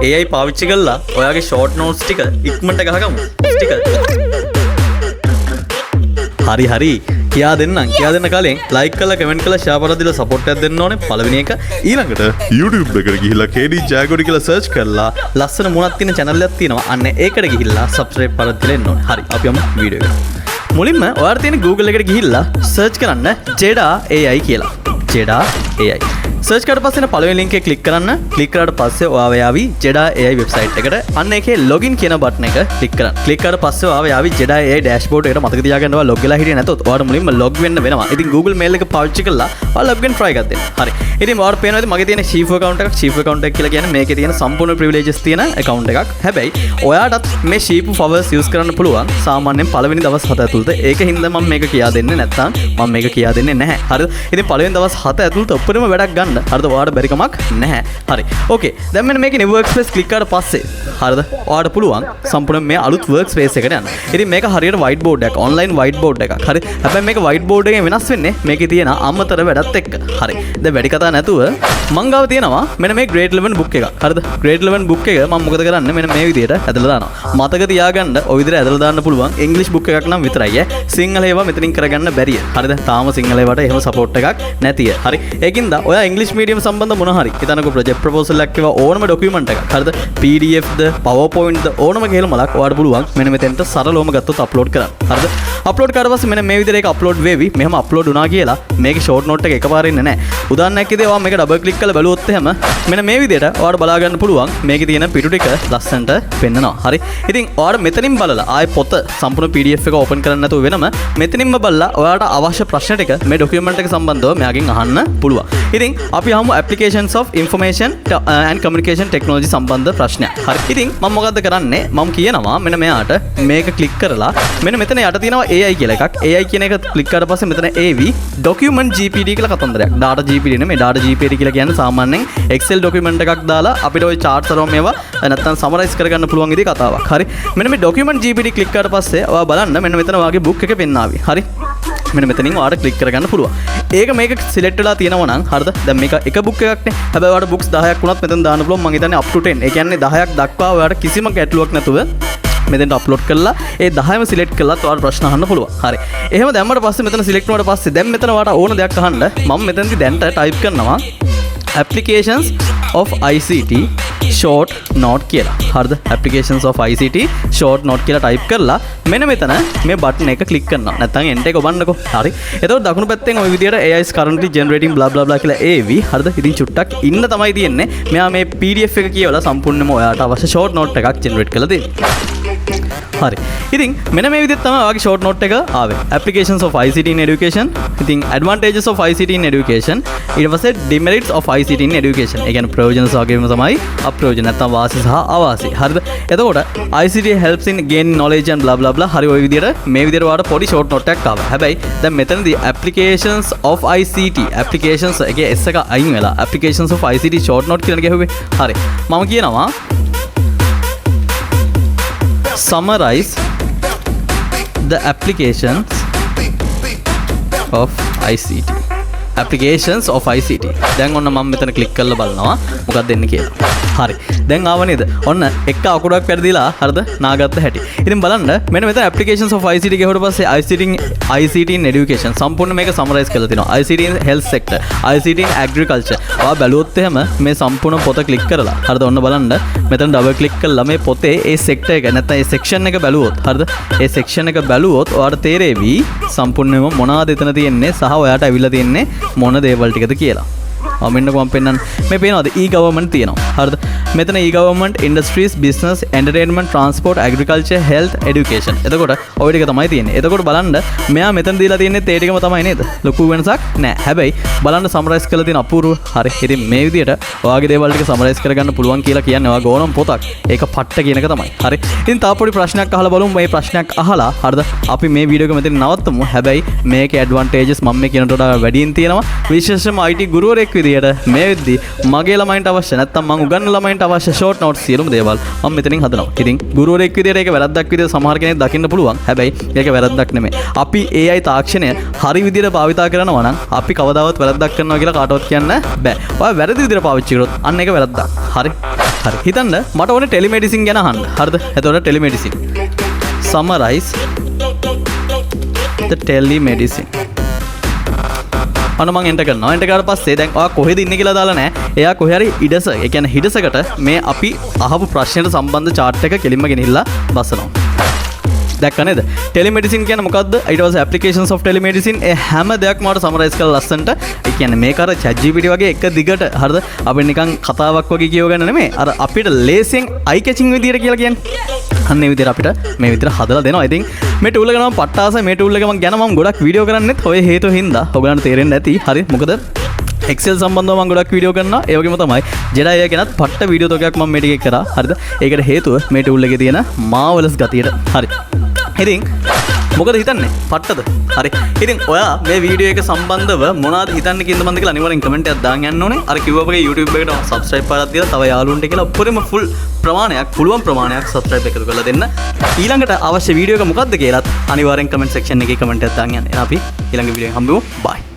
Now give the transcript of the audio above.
AI පාවිච්චි කරලා ඔයාගේ ෂෝට් නෝට්ස් ටික ඉක්මනට ගහගමු. ටික. හරි කියා දෙන්න කලින් ලයික් කරලා කමෙන්ට් කරලා ෂෙයා කරලා දීලා සපෝට් එකක් දෙන්න ඕනේ පළවෙනි එක. ඊළඟට YouTube එකට ගිහිල්ලා kdjayakody කියලා සර්ච් කරලා ලස්සන මුණක් තියෙන channel එකක් තියෙනවා. අන්න ඒකට ගිහිල්ලා subscribe කරලා දෙන්න ඕනේ. හරි අපි යමු වීඩියෝ එකට. මුලින්ම ඔයාලා තියෙන Google එකට ගිහිල්ලා සර්ච් කරන්න Jeda AI කියලා. Jeda AI. සර්ච් කරලා පස්සේ පළවෙනි link එක click කරන්න. click කරාට පස්සේ ඔයාව යාවි Jeda AI website එකට. අන්න ඒකේ login කියන button එක click කරන්න. click කරාට පස්සේ ඔයාව යාවි Jeda AI dashboard එකට. මතක තියාගන්න ඔයා log වෙලා හිටියේ නැතොත් ඔයාට මුලින්ම log වෙන්න වෙනවා. ඉතින් Google mail එක පාවිච්චි කරලා ඔයා log වෙන්න try එකක් දෙන්න. හරි. ඉතින් ඔයාලට පේනවා ඉතින් මගේ තියෙන chief account එකක්. chief account එක කියලා කියන්නේ මේකේ තියෙන සම්පූර්ණ privileges තියෙන account එකක්. හැබැයි ඔයාටත් මේ chief powers use කරන්න පුළුවන්. සාමාන්‍යයෙන් පළවෙනි දවස් 7 ඇතුළත. ඒකින්ද මම මේක කියා දෙන්නේ නැත්තම් මම මේක කියා දෙන්නේ නැහැ. හරිද? ඉතින් පළවෙනි දවස් 7 ඇතුළත ඔප්පරම වැඩක් ගන්න. හරිද? ඔයාට බැරි කමක් නැහැ. හරි. ඕකේ. දැන් මෙන්න මේකේ new workspace click කරලා පස්සේ හරිද? ඔයාට පුළුවන් සම්පූර්ණ මේ අලුත් workspace එකට යන්න. ඉතින් මේක හරියට whiteboard එකක්. online whiteboard එකක්. හරි. හැබැයි මේක whiteboard එකෙන් වෙනස් වෙන්නේ මේකේ තියෙන අමතර වැඩත් එක්ක. හරි. දැන් වැඩි කතා නැතුව මං ගාව තියෙනවා මෙන්න මේ grade 11 book එකක්. හරිද? grade 11 book එක මම මොකද කරන්නේ? මෙන්න මේ විදිහට ඇදලා දානවා. මතක තියාගන්න ඔය විදිහට ඇදලා දාන්න පුළුවන්. english book එකක් නම් විතරයි ඈ. සිංහල ඒවා මෙතනින් කරගන්න බැරිය. හරිද? තාම සිංහල ඒවාට එහෙම support එකක් නැතිය. හරි. ඒකින්ද ඔයා english medium සම්බන්ධ මොන හරි හිතනකො project proposal එකක් ඒවා ඕනම document එකක්. හරිද? PDF ද PowerPoint ද ඕනම කියලා මලක් ඔයාට පුළුවන් මෙන්න මෙතෙන්ට සරලවම ගත්තොත් upload කරන්න. හරිද? upload කරලා පස්සේ මෙන්න මේ විදිහට ඒක upload වෙවි. මෙහෙම upload වුණා කියලා මේකේ short note එක එකපාරින් එන්නේ නැහැ. උදාහරණයක් විදිහට ඔයා මේක double click කරලා බලුවොත් එහෙම මෙන්න මේ විදිහට ඔයාට බලා ගන්න පුළුවන් මේකේ තියෙන පිටු ටික ලස්සනට පෙන්නනවා. හරි. ඉතින් ඔයාට මෙතනින් බලලා ආයේ පොත සම්පූර්ණ PDF එක open කරන්න නැතුව වෙනම මෙතනින්ම බලලා ඔයාට අවශ්‍ය ප්‍රශ්න ටික මේ document එක සම්බන්ධව මෙයාගෙන් අහන්න පුළුවන්. ඉතින් අපි අහමු applications of information and communication technology සම්බන්ධ ප්‍රශ්නයක්. හරි. ඉතින් මම මොකද්ද කරන්නේ? මම කියනවා මෙන්න මෙයාට මේක click කරලා මෙන්න මෙතන යට තියෙනවා AI කියලා එකක්. AI කියන එක click කරලා පස්සේ මෙතන AV document GPT කියලා කතන්දරයක්. data GPT නෙමෙයි data GPT කියලා කියන්නේ සාමාන්‍යයෙන් Excel document එකක් දාලා අපිට ওই charts අරම මේවා නැත්තම් summarize කරගන්න පුළුවන් විදිහේ කතාවක්. හරි. මෙන්න මේ document GPT click කරලා පස්සේ ඔයා බලන්න මෙන්න මෙතන ඔයාගේ book එක පෙන්නාවි. හරි. මෙන්න මෙතනින් ඔයාලට ක්ලික් කරගන්න පුළුවන්. ඒක මේක සිලෙක්ට් වෙලා තියෙනවා නම් හරිද? දැන් මේක එක බුක් එකක් නේ. හැබැයි ඔයාලට බුක්ස් 10ක් වුණත් මෙතන දාන්න පුළුවන්. මම හිතන්නේ up to 10. ඒ කියන්නේ 10ක් දක්වා ඔයාලට කිසිම ගැටලුවක් නැතුව මෙතෙන්ට අප්ලෝඩ් කරලා ඒ 10ම සිලෙක්ට් කරලා ඔයාලට ප්‍රශ්න අහන්න පුළුවන්. හරි. එහෙම දැම්මට පස්සේ මෙතන සිලෙක්ට් වුණාට පස්සේ දැන් මෙතන ඔයාලට ඕන දෙයක් අහන්න මම මෙතනදි දැන්ට ටයිප් කරනවා applications of ICT short note කියලා. හරිද? applications of ICT short note කියලා ටයිප් කරලා මෙන්න මෙතන මේ බටන් එක ක්ලික් කරනවා. නැත්නම් enter එක ඔබන්නකො. හරි. එතකොට දකුණු පැත්තෙන් ওই විදියට AI is currently generating blah blah blah කියලා AV. හරිද? ඉතින් චුට්ටක් ඉන්න තමයි තියෙන්නේ. මෙයා මේ PDF එක කියවලා සම්පූර්ණයෙන්ම ඔයාට අවශ්‍ය short note එකක් generate කරලා දෙන්නේ. හරි. ඉතින් මෙන්න මේ විදිහට තමයි ඔයාගේ short note එක ආවේ. applications of ICT in education. ඉතින් advantages of ICT in education. ඊට පස්සේ demerits of ICT in education. ඒ කියන්නේ ප්‍රයෝජන සහ වගේම තමයි අප්‍රයෝජන නැත්නම් වාසි සහ අවාසි. හරිද? එතකොට ICT helps in gaining knowledge and blah blah blah. හරි ඔය විදිහට මේ විදිහට ඔයාලට පොඩි short note එකක් ආවා. හැබැයි දැන් මෙතනදී applications of ICT applications එකේ S එක අයින් වෙලා applications of ICT short note කියලා ගැහුවේ. හරි. මම කියනවා summarize the applications of ICT. applications of ICT. දැන් ඔන්න මම මෙතන ක්ලික් කරලා බලනවා මොකක්ද දෙන්නේ කියලා. හරි. දැන් ආව නේද? ඔන්න එක අකුරක් වැරදිලා හරිද? නාගත්ත හැටි. ඉතින් බලන්න මෙන්න මෙතන applications of ICT ගිහුවට පස්සේ ICT in education සම්පූර්ණ මේක summarize කරලා තිනවා. ICT in health sector, ICT in agriculture. ඔයා බැලුවොත් එහෙම මේ සම්පූර්ණ පොත ක්ලික් කරලා හරිද? ඔන්න බලන්න මෙතන ඩබල් ක්ලික් කරලා මේ පොතේ ඒ sector එක නැත්නම් ඒ section එක බැලුවොත් හරිද? ඒ section එක බැලුවොත් ඔයාට තේරෙවි සම්පූර්ණයෙන්ම මොනවද එතන තියෙන්නේ සහ ඔයාට අවිල්ලා තියෙන්නේ මොන දේවල් ටිකද කියලා. අමින්නකෝ මම පෙන්නන්න. මේ පේනවද? e-government තියෙනවා. හරිද? මෙතන e-government, industries, business, entertainment, transport, agriculture, health, education. එතකොට ඔය ටික තමයි තියෙන්නේ. එතකොට බලන්න මෙයා මෙතන දීලා තියෙන්නේ ඒ ටිකම තමයි නේද? ලොකු වෙනසක් නැහැ. හැබැයි බලන්න සමරයිස් කරලා තියෙන අපූර්ව. හරි. ඉතින් මේ විදිහට ඔයාගේ දේවල් ටික සමරයිස් කරගන්න පුළුවන් කියලා කියන්නේ ඔයාගේ ඕනම පොතක්. ඒක පට්ට කියන එක තමයි. හරි. ඉතින් තාම පොඩි ප්‍රශ්නයක් අහලා බලමු. මේ ප්‍රශ්නයක් අහලා හරිද? අපි මේ වීඩියෝ එක මෙතන නවත්තමු. හැබැයි මේකේ ඇඩ්වාන්ටේජස් මම මේ කියනට වඩා වැඩියෙන් තියෙනවා. විශේෂයෙන්ම IT ගුරුවරයෙක් විදියට මේ වෙද්දි මගේ ළමයින්ට අවශ්‍ය නැත්නම් මම උගන්වන ළමයින්ට අවශ්‍ය ෂෝට් නෝට්ස් සියලුම දේවල් මම මෙතනින් හදනවා. ඉතින් ගුරුවරයෙක් විදියට ඒක වැරද්දක් විදියට සමහර කෙනෙක් දකින්න පුළුවන්. හැබැයි ඒක වැරද්දක් නෙමෙයි. අපි AI තාක්ෂණය හරි විදියට භාවිතා කරනවා නම් අපි කවදාවත් වැරද්දක් කරනවා කියලා කාටවත් කියන්න බෑ. ඔයා වැරදි විදියට පාවිච්චි කරොත් අන්න ඒක වැරද්දක්. හරි. හරි හිතන්න මට ඕනේ ටෙලිමෙඩිසින් ගැන අහන්න. හරිද? එතකොට ටෙලිමෙඩිසින් summarize the telemedicine. අන්න මම එන්ටර් කරනවා. එන්ටර් කරලා පස්සේ දැන් ඔයා කොහෙද ඉන්නේ කියලා දාලා නැහැ. එයා කොහේ හරි ඉඩස, ඒ කියන්නේ හිඩසකට මේ අපි අහපු ප්‍රශ්නෙට සම්බන්ධ chart එක කෙලින්ම ගෙනහිල්ලා බස්සනවා. දැක්ක නේද? ටෙලිමෙඩිසින් කියන්නේ මොකද්ද? ඊට පස්සේ applications of telemedicine ඒ හැම දෙයක්ම මට සමරයිස් කරලා ලස්සනට. ඒ කියන්නේ මේක අර chat GPT වගේ එක දිගට හරිද? අපි නිකන් කතාවක් වගේ කියව ගන්න නෙමෙයි. අර අපිට ලේසියෙන් eye catching විදියට කියලා කියන්නේ. අන්න ඒ විදිහට අපිට මේ විදිහට හදලා දෙනවා. ඉතින් මේ tool එක නම් පට්ටාසයි. මේ tool එක මම ගැන මම ගොඩක් වීඩියෝ කරන්නෙත් ඔය හේතුව හින්දා. ඔයගලන්ට තේරෙන්නේ නැති. හරි. මොකද Excel සම්බන්ධව මම ගොඩක් වීඩියෝ කරනවා. ඒ වගේම තමයි Jeda AI ගැනත් පට්ට වීඩියෝ තෝගයක් මම මේ ටිකේ කරා. හරිද? ඒකට හේතුව මේ tool එකේ තියෙන marvelous ගතියට. හරි. ඉතින් මොකද හිතන්නේ? පට්ටද? හරි. ඉතින් ඔයා මේ වීඩියෝ එක සම්බන්ධව මොනවද හිතන්නේ කියන මන්ද කියලා අනිවාර්යෙන් කමෙන්ට් එකක් දාන්න යන්න ඕනේ. අර කිව්වා වගේ YouTube එකට subscribe පාරක් දීලා තව යාළුවන්ට කියලා උඩරිම full ප්‍රමාණයක්, පුළුවන් ප්‍රමාණයක් subscribe එකතු කරලා දෙන්න. ඊළඟට අවශ්‍ය වීඩියෝ එක මොකක්ද කියලාත් අනිවාර්යෙන් comment section එකේ comment එකක් දාන්න යන්න. එහෙනම් අපි ඊළඟ වීඩියෝ එකෙන් හම්බෙමු. bye.